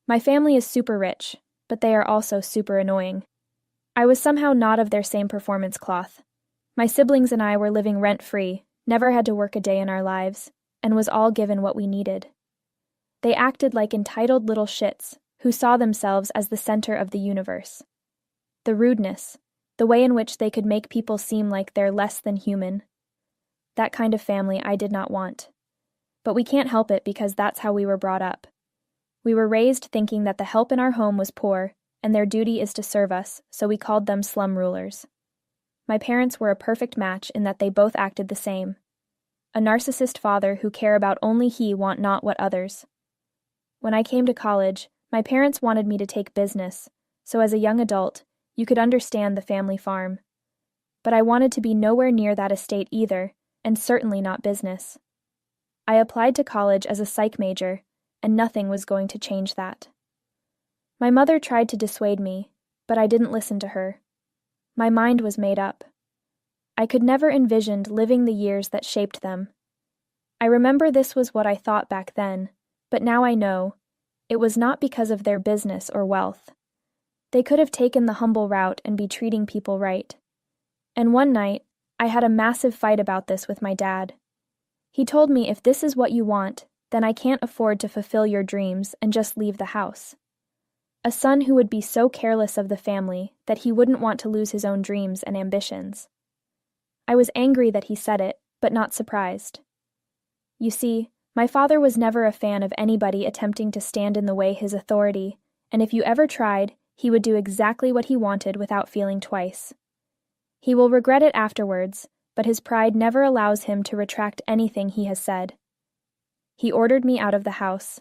My family is super rich, but they are also super annoying. I was somehow not of their same performance cloth. My siblings and I were living rent-free, never had to work a day in our lives, and was all given what we needed. They acted like entitled little shits who saw themselves as the center of the universe. The rudeness, the way in which they could make people seem like they're less than human. That kind of family I did not want. But we can't help it because that's how we were brought up. We were raised thinking that the help in our home was poor, and their duty is to serve us, so we called them slum rulers. My parents were a perfect match in that they both acted the same. A narcissist father who care about only he want not what others. When I came to college, my parents wanted me to take business, so as a young adult, you could understand the family farm. But I wanted to be nowhere near that estate either, and certainly not business. I applied to college as a psych major, and nothing was going to change that. My mother tried to dissuade me, but I didn't listen to her. My mind was made up. I could never envisioned living the years that shaped them. I remember this was what I thought back then, but now I know. It was not because of their business or wealth. They could have taken the humble route and be treating people right. And one night, I had a massive fight about this with my dad. He told me if this is what you want, then I can't afford to fulfill your dreams and just leave the house. A son who would be so careless of the family that he wouldn't want to lose his own dreams and ambitions. I was angry that he said it, but not surprised. You see, my father was never a fan of anybody attempting to stand in the way his authority, and if you ever tried, he would do exactly what he wanted without feeling twice. He will regret it afterwards, but his pride never allows him to retract anything he has said. He ordered me out of the house.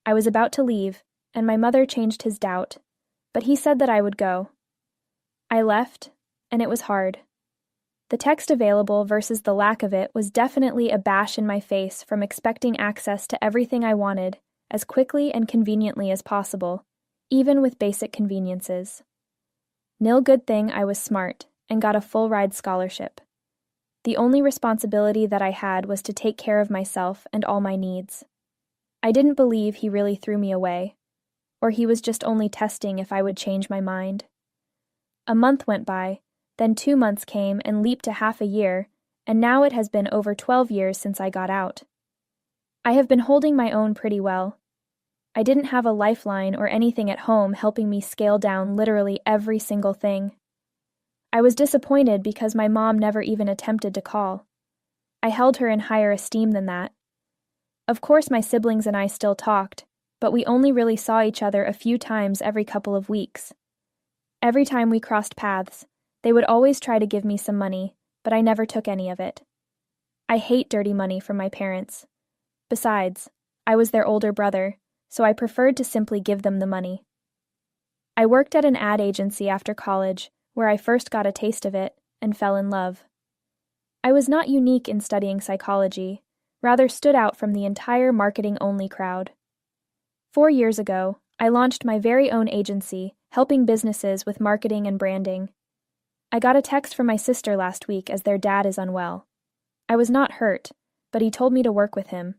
I was about to leave, and my mother changed his doubt, but he said that I would go. I left, and it was hard. The text available versus the lack of it was definitely a bash in my face from expecting access to everything I wanted as quickly and conveniently as possible, even with basic conveniences. Nil good thing I was smart and got a full-ride scholarship. The only responsibility that I had was to take care of myself and all my needs. I didn't believe he really threw me away, or he was just only testing if I would change my mind. A month went by, then 2 months came and leaped to half a year, and now it has been over 12 years since I got out. I have been holding my own pretty well. I didn't have a lifeline or anything at home helping me scale down literally every single thing. I was disappointed because my mom never even attempted to call. I held her in higher esteem than that. Of course my siblings and I still talked, but we only really saw each other a few times every couple of weeks. Every time we crossed paths, they would always try to give me some money, but I never took any of it. I hate dirty money from my parents. Besides, I was their older brother, so I preferred to simply give them the money. I worked at an ad agency after college, where I first got a taste of it and fell in love. I was not unique in studying psychology, rather stood out from the entire marketing-only crowd. 4 years ago, I launched my very own agency, helping businesses with marketing and branding. I got a text from my sister last week as their dad is unwell. I was not hurt, but he told me to work with him.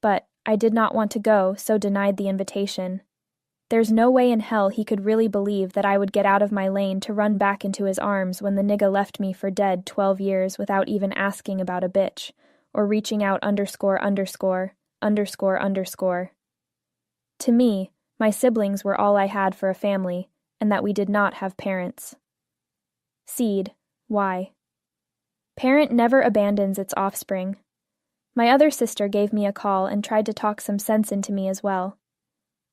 But I did not want to go, so denied the invitation. There's no way in hell he could really believe that I would get out of my lane to run back into his arms when the nigga left me for dead 12 years without even asking about a bitch, or reaching out ________. To me, my siblings were all I had for a family, and that we did not have parents. Seed, why? Parent never abandons its offspring. My other sister gave me a call and tried to talk some sense into me as well.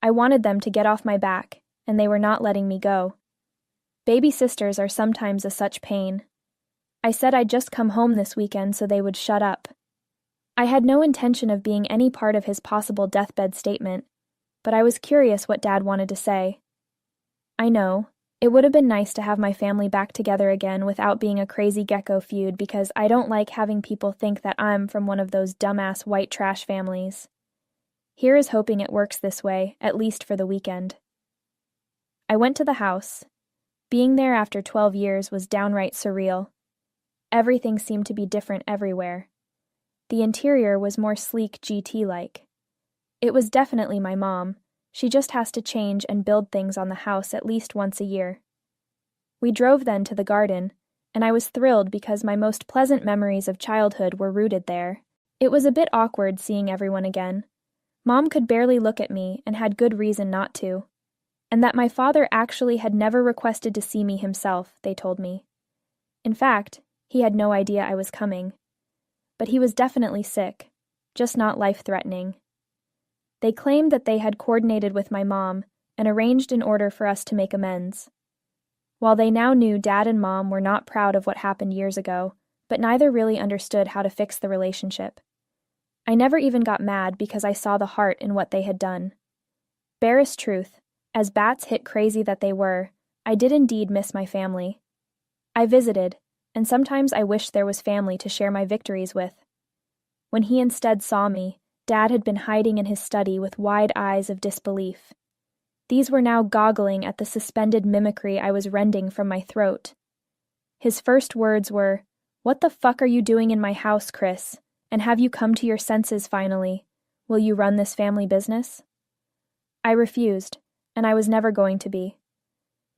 I wanted them to get off my back, and they were not letting me go. Baby sisters are sometimes a such pain. I said I'd just come home this weekend so they would shut up. I had no intention of being any part of his possible deathbed statement, but I was curious what Dad wanted to say. I know, it would have been nice to have my family back together again without being a crazy gecko feud because I don't like having people think that I'm from one of those dumbass white trash families. Here is hoping it works this way, at least for the weekend. I went to the house. Being there after 12 years was downright surreal. Everything seemed to be different everywhere. The interior was more sleek GT-like. It was definitely my mom. She just has to change and build things on the house at least once a year. We drove then to the garden, and I was thrilled because my most pleasant memories of childhood were rooted there. It was a bit awkward seeing everyone again. Mom could barely look at me and had good reason not to. And that my father actually had never requested to see me himself, they told me. In fact, he had no idea I was coming. But he was definitely sick, just not life-threatening. They claimed that they had coordinated with my mom and arranged in order for us to make amends. While they now knew Dad and Mom were not proud of what happened years ago, but neither really understood how to fix the relationship. I never even got mad because I saw the heart in what they had done. Barest truth, as bats hit crazy that they were, I did indeed miss my family. I visited, and sometimes I wished there was family to share my victories with. When he instead saw me, Dad had been hiding in his study with wide eyes of disbelief. These were now goggling at the suspended mimicry I was rending from my throat. His first words were, "What the fuck are you doing in my house, Chris? And have you come to your senses finally? Will you run this family business?" I refused, and I was never going to be.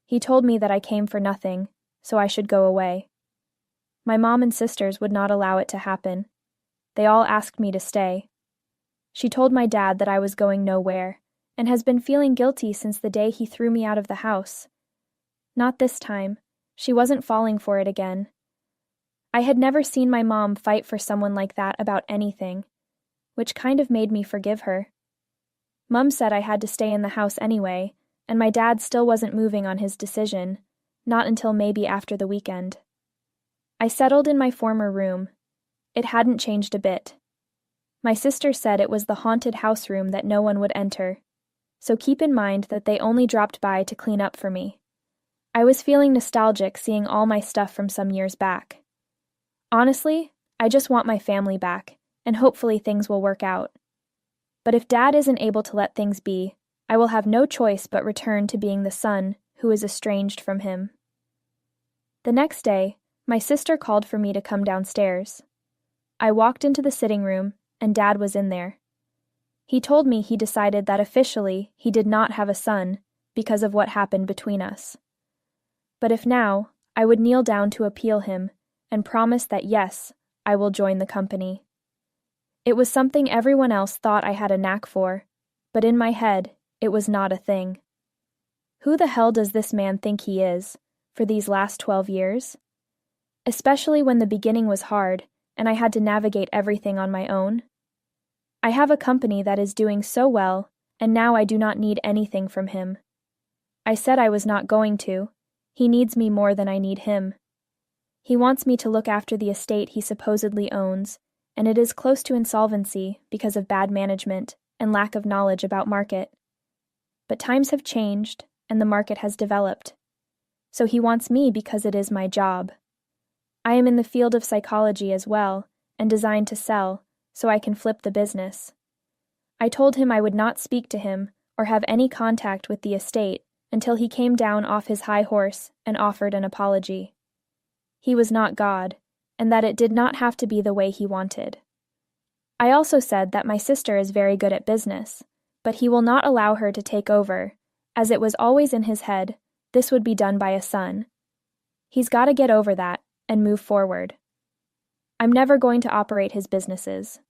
He told me that I came for nothing, so I should go away. My mom and sisters would not allow it to happen. They all asked me to stay. She told my dad that I was going nowhere, and has been feeling guilty since the day he threw me out of the house. Not this time. She wasn't falling for it again. I had never seen my mom fight for someone like that about anything, which kind of made me forgive her. Mum said I had to stay in the house anyway, and my dad still wasn't moving on his decision, not until maybe after the weekend. I settled in my former room. It hadn't changed a bit. My sister said it was the haunted house room that no one would enter, so keep in mind that they only dropped by to clean up for me. I was feeling nostalgic seeing all my stuff from some years back. Honestly, I just want my family back, and hopefully things will work out. But if Dad isn't able to let things be, I will have no choice but return to being the son who is estranged from him. The next day, my sister called for me to come downstairs. I walked into the sitting room, and Dad was in there. He told me he decided that officially he did not have a son because of what happened between us. But if now, I would kneel down to appeal him and promise that yes, I will join the company. It was something everyone else thought I had a knack for, but in my head, it was not a thing. Who the hell does this man think he is, for these last 12 years? Especially when the beginning was hard, and I had to navigate everything on my own. I have a company that is doing so well, and now I do not need anything from him. I said I was not going to. He needs me more than I need him. He wants me to look after the estate he supposedly owns, and it is close to insolvency because of bad management and lack of knowledge about market. But times have changed, and the market has developed. So he wants me because it is my job. I am in the field of psychology as well, and designed to sell, so I can flip the business. I told him I would not speak to him or have any contact with the estate until he came down off his high horse and offered an apology. He was not God, and that it did not have to be the way he wanted. I also said that my sister is very good at business, but he will not allow her to take over, as it was always in his head, this would be done by a son. He's got to get over that and move forward. I'm never going to operate his businesses.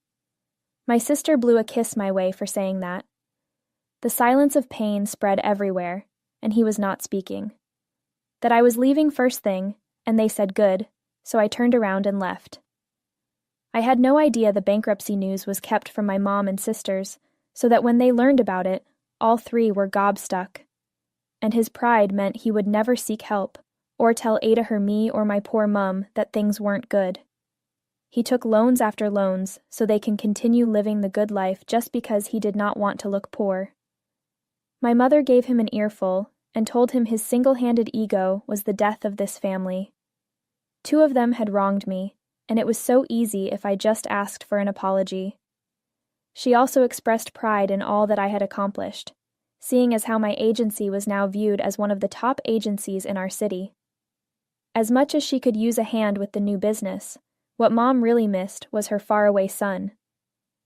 My sister blew a kiss my way for saying that. The silence of pain spread everywhere, and he was not speaking. That I was leaving first thing, and they said good, so I turned around and left. I had no idea the bankruptcy news was kept from my mom and sisters, so that when they learned about it, all three were gobstuck. And his pride meant he would never seek help, or tell Ada or me or my poor mum that things weren't good. He took loans after loans so they can continue living the good life just because he did not want to look poor. My mother gave him an earful and told him his single-handed ego was the death of this family. 2 of them had wronged me, and it was so easy if I just asked for an apology. She also expressed pride in all that I had accomplished, seeing as how my agency was now viewed as one of the top agencies in our city. As much as she could use a hand with the new business, what Mom really missed was her faraway son.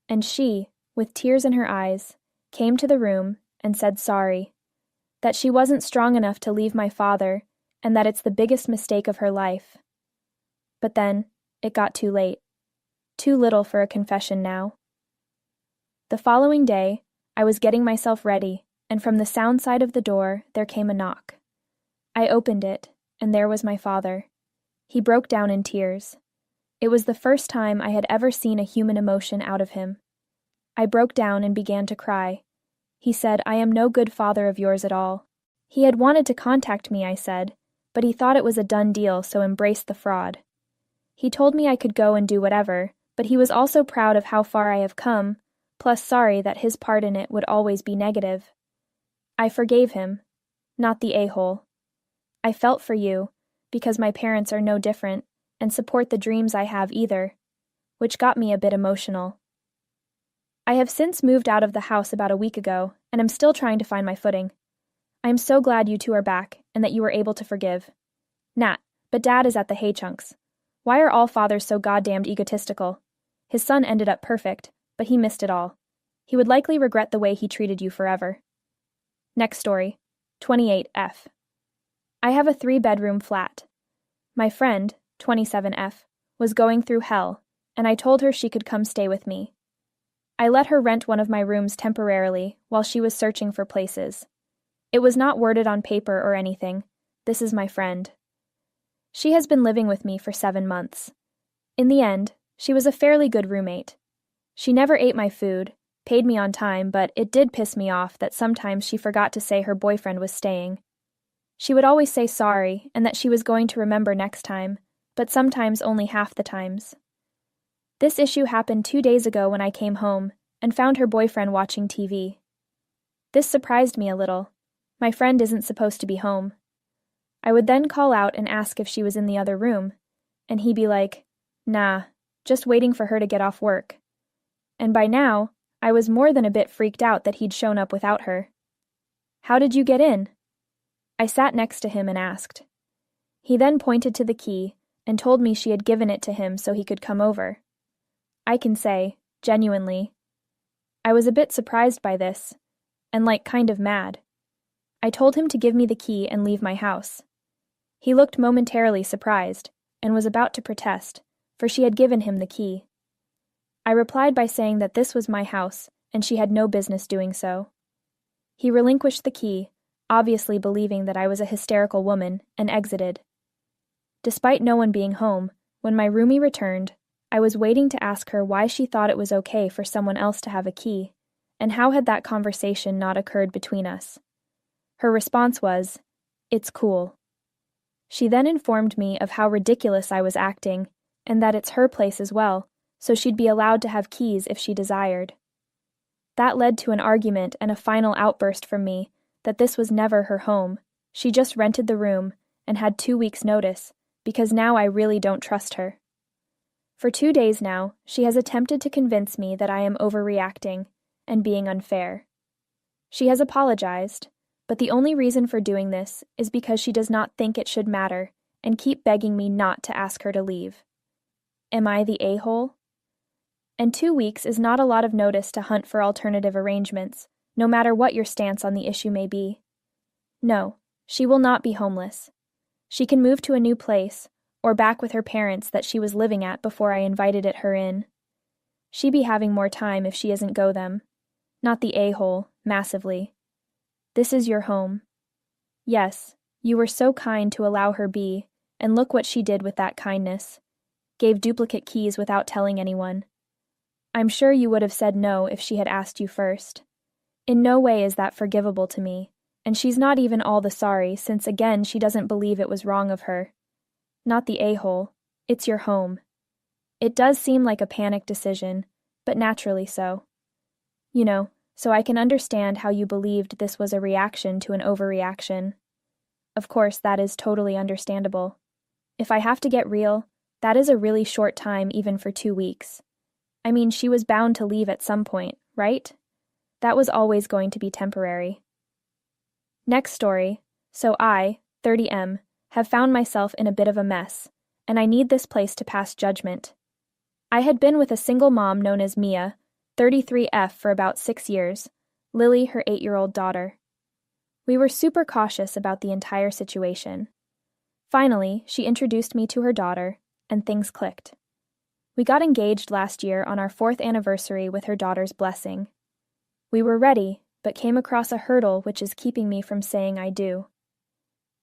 And she, with tears in her eyes, came to the room and said sorry. That she wasn't strong enough to leave my father, and that it's the biggest mistake of her life. But then, it got too late. Too little for a confession now. The following day, I was getting myself ready, and from the sound side of the door, there came a knock. I opened it, and there was my father. He broke down in tears. It was the first time I had ever seen a human emotion out of him. I broke down and began to cry. He said, "I am no good father of yours at all." He had wanted to contact me, I said, but he thought it was a done deal, so embraced the fraud. He told me I could go and do whatever, but he was also proud of how far I have come, plus sorry that his part in it would always be negative. I forgave him, not the a-hole. I felt for you, because my parents are no different, and support the dreams I have either, which got me a bit emotional. I have since moved out of the house about a week ago, and am still trying to find my footing. I am so glad you two are back, and that you were able to forgive. Nat, but Dad is at the hay chunks. Why are all fathers so goddamned egotistical? His son ended up perfect, but he missed it all. He would likely regret the way he treated you forever. Next story, 28F. I have a 3-bedroom flat. My friend, 27F, was going through hell, and I told her she could come stay with me. I let her rent one of my rooms temporarily while she was searching for places. It was not worded on paper or anything. This is my friend. She has been living with me for 7 months. In the end, she was a fairly good roommate. She never ate my food, paid me on time, but it did piss me off that sometimes she forgot to say her boyfriend was staying. She would always say sorry and that she was going to remember next time, but sometimes only half the times. This issue happened 2 days ago when I came home and found her boyfriend watching TV. This surprised me a little. My friend isn't supposed to be home. I would then call out and ask if she was in the other room, and he'd be like, "Nah, just waiting for her to get off work." And by now, I was more than a bit freaked out that he'd shown up without her. "How did you get in?" I sat next to him and asked. He then pointed to the key and told me she had given it to him so he could come over. I can say, genuinely, I was a bit surprised by this, and kind of mad. I told him to give me the key and leave my house. He looked momentarily surprised, and was about to protest, for she had given him the key. I replied by saying that this was my house, and she had no business doing so. He relinquished the key, obviously believing that I was a hysterical woman, and exited. Despite no one being home, when my roomie returned, I was waiting to ask her why she thought it was okay for someone else to have a key, and how had that conversation not occurred between us. Her response was, "It's cool." She then informed me of how ridiculous I was acting, and that it's her place as well, so she'd be allowed to have keys if she desired. That led to an argument and a final outburst from me that this was never her home. She just rented the room and had 2 weeks' notice, because now I really don't trust her. For 2 days now, she has attempted to convince me that I am overreacting and being unfair. She has apologized, but the only reason for doing this is because she does not think it should matter and keep begging me not to ask her to leave. Am I the a-hole? And 2 weeks is not a lot of notice to hunt for alternative arrangements, no matter what your stance on the issue may be. No, she will not be homeless. She can move to a new place, or back with her parents that she was living at before I invited her in. She be having more time if she isn't go them. Not the a-hole, massively. This is your home. Yes, you were so kind to allow her be, and look what she did with that kindness. Gave duplicate keys without telling anyone. I'm sure you would have said no if she had asked you first. In no way is that forgivable to me, and she's not even all the sorry since again she doesn't believe it was wrong of her. Not the a-hole, it's your home. It does seem like a panic decision, but naturally so. You know, so I can understand how you believed this was a reaction to an overreaction. Of course, that is totally understandable. If I have to get real, that is a really short time even for 2 weeks. I mean, she was bound to leave at some point, right? That was always going to be temporary. Next story. So I, 30M, have found myself in a bit of a mess, and I need this place to pass judgment. I had been with a single mom known as Mia, 33F, for about 6 years, Lily, her 8-year-old daughter. We were super cautious about the entire situation. Finally, she introduced me to her daughter, and things clicked. We got engaged last year on our 4th anniversary with her daughter's blessing. We were ready, but came across a hurdle which is keeping me from saying I do.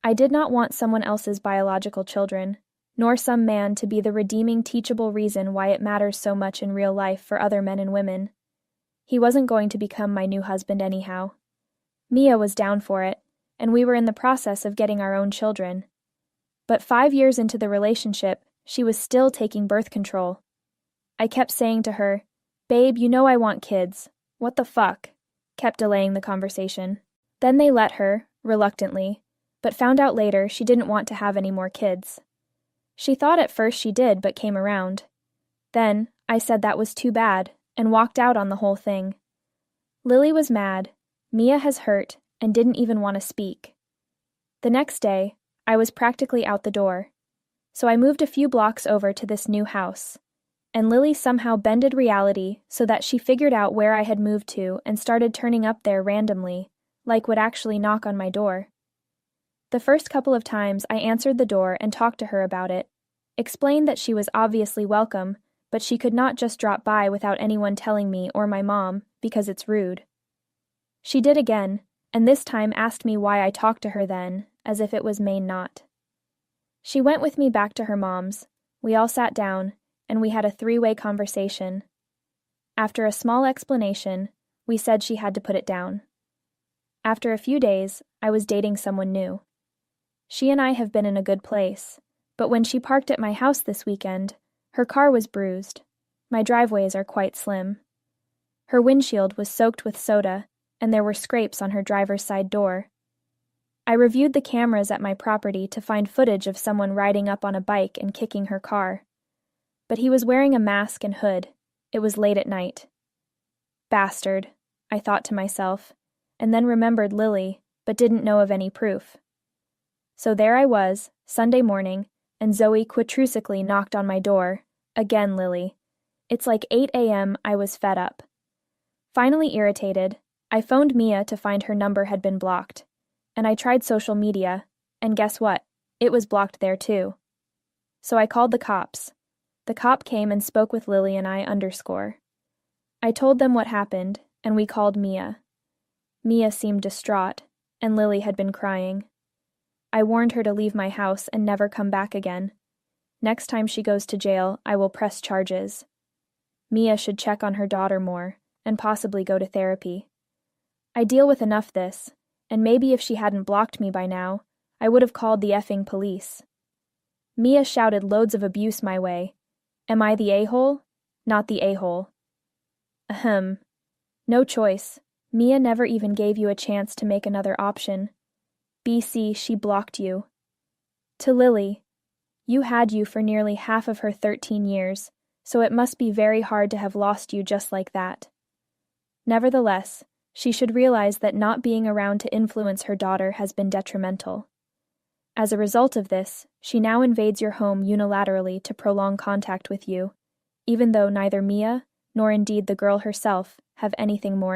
I did not want someone else's biological children, nor some man to be the redeeming, teachable reason why it matters so much in real life for other men and women. He wasn't going to become my new husband anyhow. Mia was down for it, and we were in the process of getting our own children. But 5 years into the relationship, she was still taking birth control. I kept saying to her, "Babe, you know I want kids. What the fuck?" Kept delaying the conversation. Then they let her, reluctantly, but found out later she didn't want to have any more kids. She thought at first she did, but came around. Then, I said that was too bad, and walked out on the whole thing. Lily was mad, Mia has hurt, and didn't even want to speak. The next day, I was practically out the door. So I moved a few blocks over to this new house, and Lily somehow bended reality so that she figured out where I had moved to and started turning up there randomly, like would actually knock on my door. The first couple of times I answered the door and talked to her about it, explained that she was obviously welcome, but she could not just drop by without anyone telling me or my mom, because it's rude. She did again, and this time asked me why I talked to her then, as if it was Maine not. She went with me back to her mom's. We all sat down, and we had a 3-way conversation. After a small explanation, we said she had to put it down. After a few days, I was dating someone new. She and I have been in a good place, but when she parked at my house this weekend, her car was bruised. My driveways are quite slim. Her windshield was soaked with soda, and there were scrapes on her driver's side door. I reviewed the cameras at my property to find footage of someone riding up on a bike and kicking her car. But he was wearing a mask and hood. It was late at night. Bastard, I thought to myself, and then remembered Lily, but didn't know of any proof. So there I was, Sunday morning, and Zoe quadrusically knocked on my door. Again, Lily. It's like 8 a.m. I was fed up. Finally irritated, I phoned Mia to find her number had been blocked. And I tried social media, and guess what? It was blocked there too. So I called the cops. The cop came and spoke with Lily and I _. I told them what happened, and we called Mia. Mia seemed distraught, and Lily had been crying. I warned her to leave my house and never come back again. Next time she goes to jail, I will press charges. Mia should check on her daughter more, and possibly go to therapy. I deal with enough this, and maybe if she hadn't blocked me by now, I would have called the effing police. Mia shouted loads of abuse my way. Am I the a-hole? Not the a-hole. Ahem. No choice. Mia never even gave you a chance to make another option. BC, she blocked you. To Lily, you had you for nearly half of her 13 years, so it must be very hard to have lost you just like that. Nevertheless, she should realize that not being around to influence her daughter has been detrimental. As a result of this, she now invades your home unilaterally to prolong contact with you, even though neither Mia, nor indeed the girl herself, have anything more